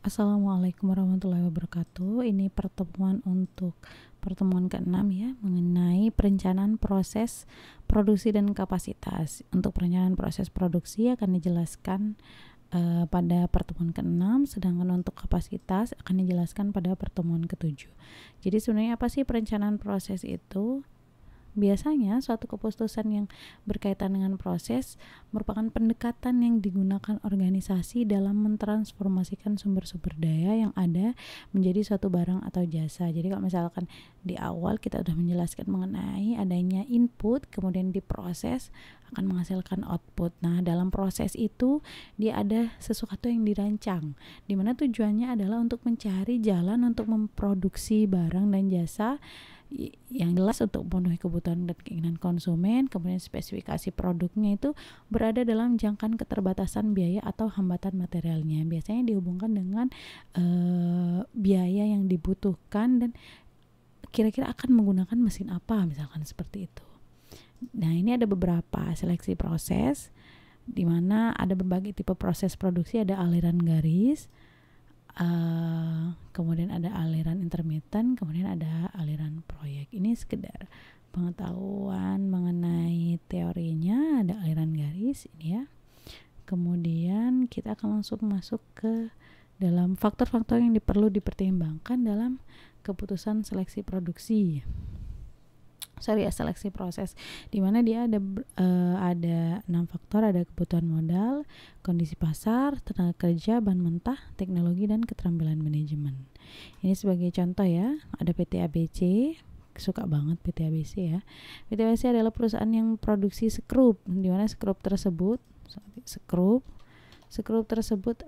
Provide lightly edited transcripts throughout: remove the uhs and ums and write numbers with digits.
Assalamualaikum warahmatullahi wabarakatuh. Ini pertemuan ke-6 ya, mengenai perencanaan proses produksi dan kapasitas. Untuk perencanaan proses produksi akan dijelaskan pada pertemuan ke-6, sedangkan untuk kapasitas akan dijelaskan pada pertemuan ke-7. Jadi sebenarnya apa sih perencanaan proses itu? Biasanya suatu keputusan yang berkaitan dengan proses merupakan pendekatan yang digunakan organisasi dalam mentransformasikan sumber-sumber daya yang ada menjadi suatu barang atau jasa. Jadi kalau misalkan di awal kita sudah menjelaskan mengenai adanya input, kemudian diproses akan menghasilkan output. Nah, dalam proses itu dia ada sesuatu yang dirancang, di mana tujuannya adalah untuk mencari jalan untuk memproduksi barang dan jasa yang jelas untuk memenuhi kebutuhan dan keinginan konsumen. Kemudian spesifikasi produknya itu berada dalam jangkaan keterbatasan biaya atau hambatan materialnya. Biasanya dihubungkan dengan biaya yang dibutuhkan dan kira-kira akan menggunakan mesin apa, misalkan seperti itu. Nah, ini ada beberapa seleksi proses di mana ada berbagai tipe proses produksi. Ada aliran garis, kemudian ada aliran intermittent, kemudian ada aliran proyek. Ini sekedar pengetahuan mengenai teorinya. Ada aliran garis ini ya. Kemudian kita akan langsung masuk ke dalam faktor-faktor yang perlu dipertimbangkan dalam keputusan seleksi produksi. Seleksi proses, di mana dia ada 6 faktor. Ada kebutuhan modal, kondisi pasar, tenaga kerja, bahan mentah, teknologi, dan keterampilan manajemen. Ini sebagai contoh ya, ada PT ABC. Suka banget PT ABC ya. PT ABC adalah perusahaan yang produksi skrup, di mana skrup tersebut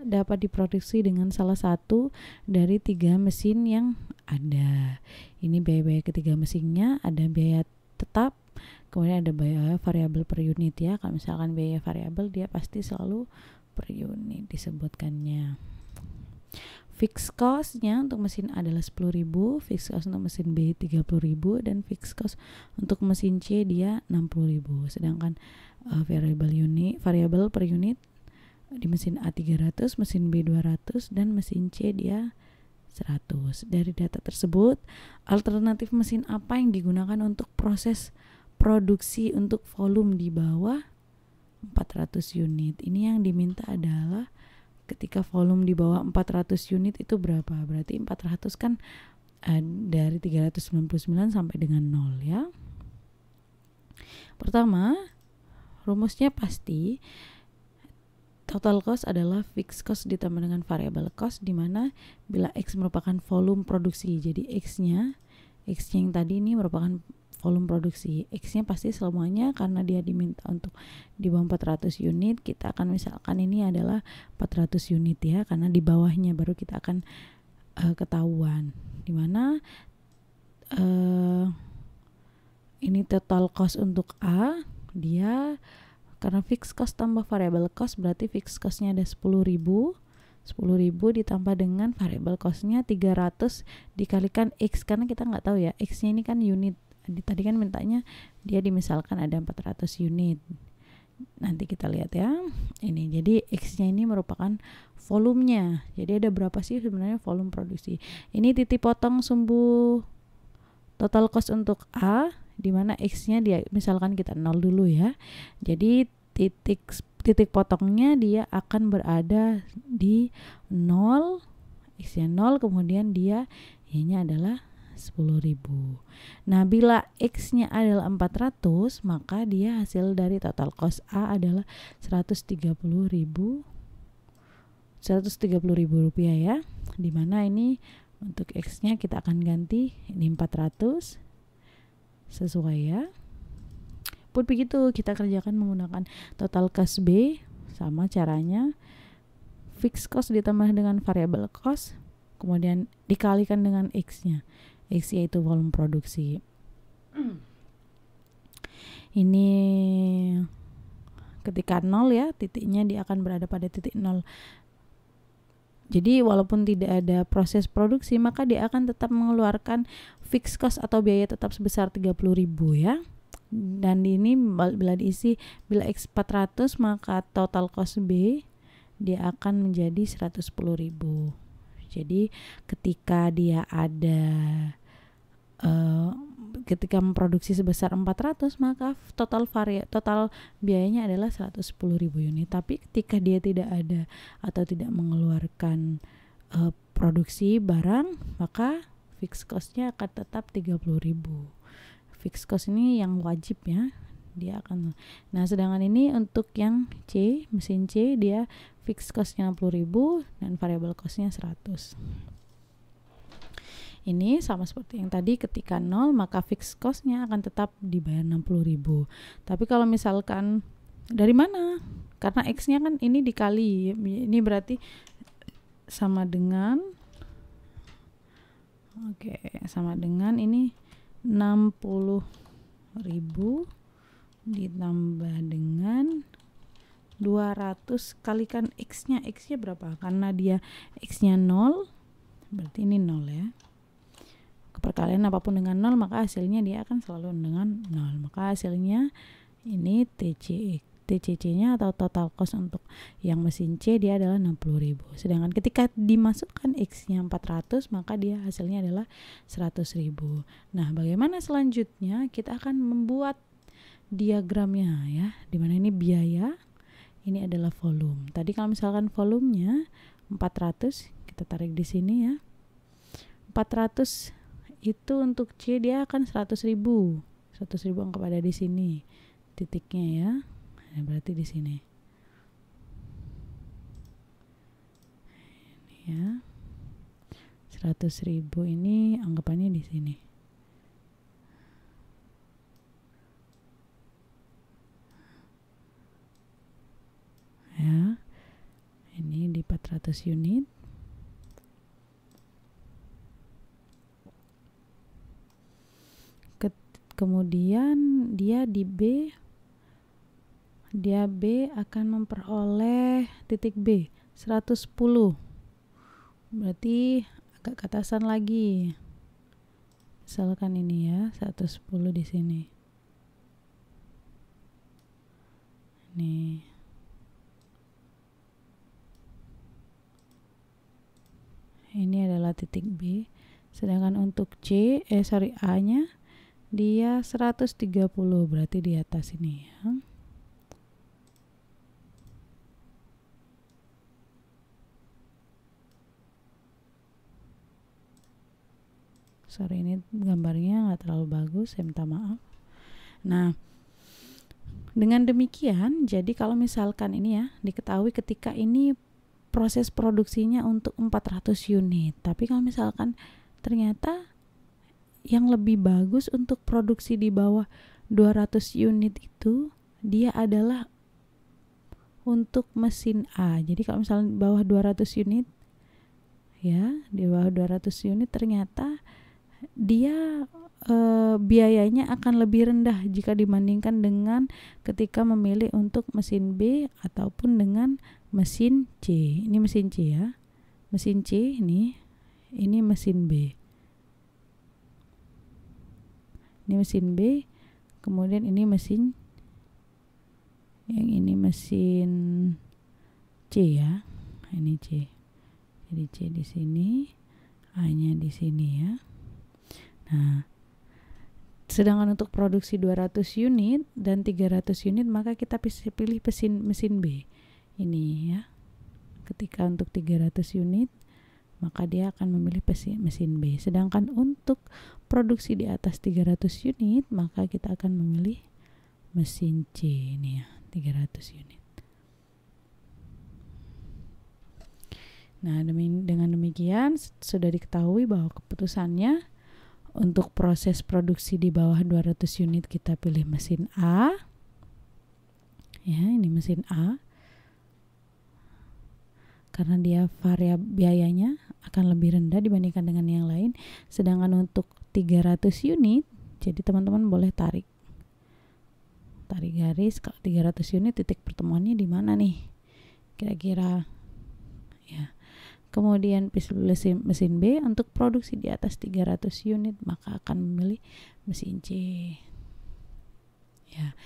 dapat diproduksi dengan salah satu dari 3 mesin yang ada. Ini biaya-biaya ketiga mesinnya. Ada biaya tetap, kemudian ada biaya variabel per unit ya. Kalau misalkan biaya variabel, dia pasti selalu per unit disebutkannya. Fixed cost-nya untuk mesin A adalah 10.000, fixed cost untuk mesin B 30.000, dan fixed cost untuk mesin C dia 60.000. Sedangkan variabel per unit di mesin A 300, mesin B 200, dan mesin C dia 100. Dari data tersebut, alternatif mesin apa yang digunakan untuk proses produksi untuk volume di bawah 400 unit? Ini yang diminta adalah ketika volume di bawah 400 unit itu berapa? Berarti 400 kan dari 399 sampai dengan 0 ya. Pertama, rumusnya pasti total cost adalah fixed cost ditambah dengan variable cost, di mana bila X merupakan volume produksi, jadi X-nya yang tadi ini merupakan volume produksi. X-nya pasti semuanya karena dia diminta untuk di bawah 400 unit, kita akan misalkan ini adalah 400 unit ya, karena di bawahnya baru kita akan ketahuan. Di mana ini total cost untuk A, dia karena fixed cost tambah variable cost berarti fixed cost-nya ada 10.000 ditambah dengan variable cost-nya 300 dikalikan X, karena kita nggak tahu ya X-nya ini kan unit. Tadi kan mintanya dia dimisalkan ada 400 unit. Nanti kita lihat ya. Ini jadi X-nya ini merupakan volumenya. Jadi ada berapa sih sebenarnya volume produksi. Ini titik potong sumbu total cost untuk A, di mana X-nya dia misalkan kita 0 dulu ya. Jadi titik potongnya dia akan berada di 0, X-nya 0, kemudian dia Y-nya adalah 10.000. Nah, bila X-nya adalah 400, maka dia hasil dari total cost A adalah 130.000 rupiah ya. Di mana ini untuk X-nya kita akan ganti ini 400 sesuai ya. Pun begitu kita kerjakan menggunakan total cost B, sama caranya fixed cost ditambah dengan variable cost, kemudian dikalikan dengan X-nya. X yaitu volume produksi. Ini ketika 0 ya, titiknya dia akan berada pada titik 0. Jadi walaupun tidak ada proses produksi, maka dia akan tetap mengeluarkan fixed cost atau biaya tetap sebesar 30.000 ya. Dan ini bila diisi, bila X 400 maka total cost B dia akan menjadi 110.000. Jadi ketika dia ada ketika memproduksi sebesar 400, maka total biayanya adalah 110.000 unit. Tapi ketika dia tidak ada atau tidak mengeluarkan produksi barang, maka fixed cost-nya akan tetap 30.000. Fixed cost ini yang wajib ya, dia akan. Nah, sedangkan ini untuk yang C, mesin C, dia fixed cost-nya 60.000 dan variable cost-nya 100. Ini sama seperti yang tadi, ketika 0 maka fixed cost-nya akan tetap dibayar 60.000. Tapi kalau misalkan dari mana? Karena X-nya kan ini dikali, ini berarti sama dengan sama dengan ini 60.000 ditambah dengan 200 kalikan X-nya. X-nya berapa? Karena dia X-nya 0, berarti ini 0 ya. Perkalian apapun dengan 0 maka hasilnya dia akan selalu dengan 0. Maka hasilnya ini TCC-nya atau total cost untuk yang mesin C dia adalah 60.000. Sedangkan ketika dimasukkan X-nya 400 maka dia hasilnya adalah 100.000. Nah, bagaimana selanjutnya? Kita akan membuat diagramnya ya, dimana ini biaya, ini adalah volume. Tadi kalau misalkan volumenya 400, kita tarik di sini ya. 400 itu untuk C dia akan 100.000. 100.000 anggap ada di sini titiknya ya. Nah, berarti di sini. Ini ya. 100.000 ini anggapannya di sini. Ya. Ini di 400 unit. Kemudian dia di B, dia B akan memperoleh titik B 110. Berarti agak ke atasan lagi. Misalkan ini ya, 110 di sini. Nih. Ini adalah titik B. Sedangkan untuk A-nya dia 130, berarti di atas ini ya. Sorry, ini gambarnya nggak terlalu bagus, saya minta maaf. Nah, dengan demikian, jadi kalau misalkan ini ya, diketahui ketika ini proses produksinya untuk 400 unit. Tapi kalau misalkan ternyata yang lebih bagus untuk produksi di bawah 200 unit itu dia adalah untuk mesin A. Jadi kalau misalnya di bawah 200 unit ya, di bawah 200 unit ternyata dia biayanya akan lebih rendah jika dibandingkan dengan ketika memilih untuk mesin B ataupun dengan mesin C. Ini mesin C ya. Mesin C ini mesin B. Ini mesin B, kemudian ini mesin, yang ini mesin C ya. Ini C. Jadi C di sini, A-nya di sini ya. Nah, sedangkan untuk produksi 200 unit dan 300 unit maka kita pilih mesin B. Ini ya. Ketika untuk 300 unit maka dia akan memilih mesin B. Sedangkan untuk produksi di atas 300 unit maka kita akan memilih mesin C ini ya, 300 unit. Nah, dengan demikian sudah diketahui bahwa keputusannya untuk proses produksi di bawah 200 unit kita pilih mesin A. Ya, ini mesin A. Karena dia biayanya akan lebih rendah dibandingkan dengan yang lain. Sedangkan untuk 300 unit, jadi teman-teman boleh tarik garis. Kalau 300 unit titik pertemuannya di mana nih kira-kira ya. Kemudian pilih mesin B untuk produksi di atas 300 unit maka akan memilih mesin C ya.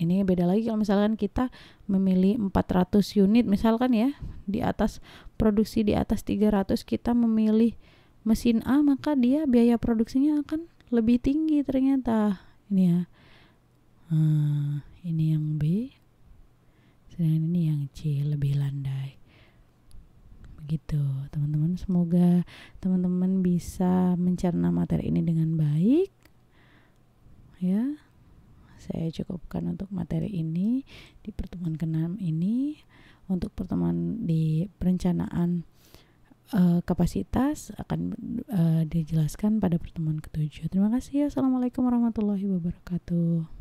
Ini beda lagi kalau misalkan kita memilih 400 unit misalkan ya, di atas produksi di atas 300 kita memilih mesin A, maka dia biaya produksinya akan lebih tinggi ternyata. Ini ya. Ini yang B, sedangkan ini yang C lebih landai. Begitu teman-teman, semoga teman-teman bisa mencerna materi ini dengan baik ya. Saya cukupkan untuk materi ini di pertemuan ke-6 ini. Untuk pertemuan di perencanaan kapasitas akan dijelaskan pada pertemuan ke-7. Terima kasih. Assalamualaikum warahmatullahi wabarakatuh.